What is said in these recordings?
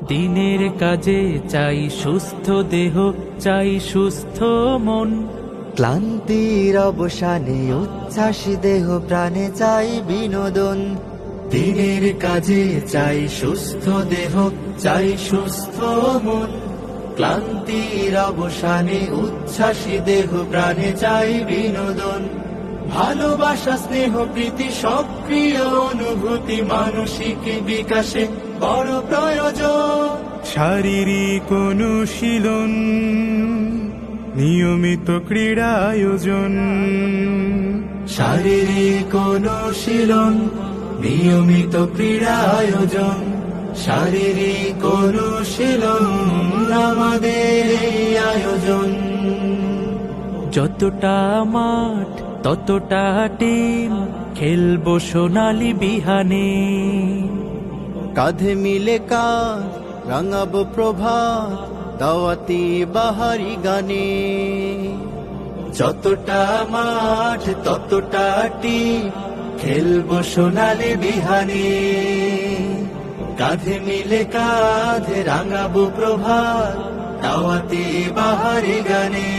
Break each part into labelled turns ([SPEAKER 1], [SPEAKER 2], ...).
[SPEAKER 1] দিনের কাজে চাই সুস্থ দেহ, চাই সুস্থ মন।
[SPEAKER 2] ক্লান্তির অবসানে উচ্ছ্বাসী দেহ প্রাণে চাই বিনোদন।
[SPEAKER 1] দিনের কাজে চাই সুস্থ দেহ, চাই সুস্থ মন।
[SPEAKER 2] ক্লান্তির অবসানে উচ্ছ্বাসী দেহ প্রাণে চাই বিনোদন।
[SPEAKER 1] ভালোবাসা, স্নেহ, প্রীতি, সক্রিয় অনুভূতি মানসিক বিকাশে বড় প্রয়োজন।
[SPEAKER 3] শারীরিক অনুশীলন, নিয়মিত ক্রীড়া আয়োজন।
[SPEAKER 1] শারীরিক অনুশীলন, নিয়মিত ক্রীড়া আয়োজন। শারীরিক অনুশীলন আমাদের এই আয়োজন। যতটা মাঠ ততটা টিম, খেলবো সোনালী বিহানে।
[SPEAKER 2] কাঁধে মিলে কাঁধ রাঙাবো প্রভাত, দাওয়াতি বাহারি গানে।
[SPEAKER 1] যতটা মাঠ ততটা টিম, খেলবো সোনালী বিহানে। কাঁধে মিলে কাঁধ রাঙাবো প্রভাত, দাওয়াতি বাহারি গানে।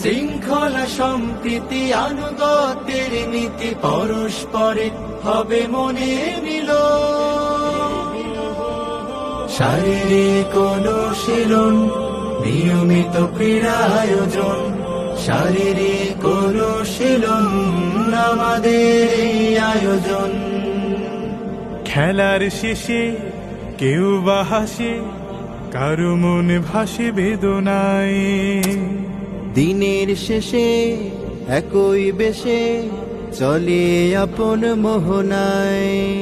[SPEAKER 1] শৃঙ্খলা, সম্প্রীতি, আনুগত্যের নীতি, পরস্পরে হবে মনে মিল। শারীরিক অনুশীলন, নিয়মিত ক্রীড়া আয়োজন। শারীরিক অনুশীলন আমাদের এই আয়োজন।
[SPEAKER 3] খেলার শেষে কেউ বা হাসে, কারো মনে ভাসে বেদনায়।
[SPEAKER 2] দিনের শেষে একই বেশে চলে আপন মোহনায়।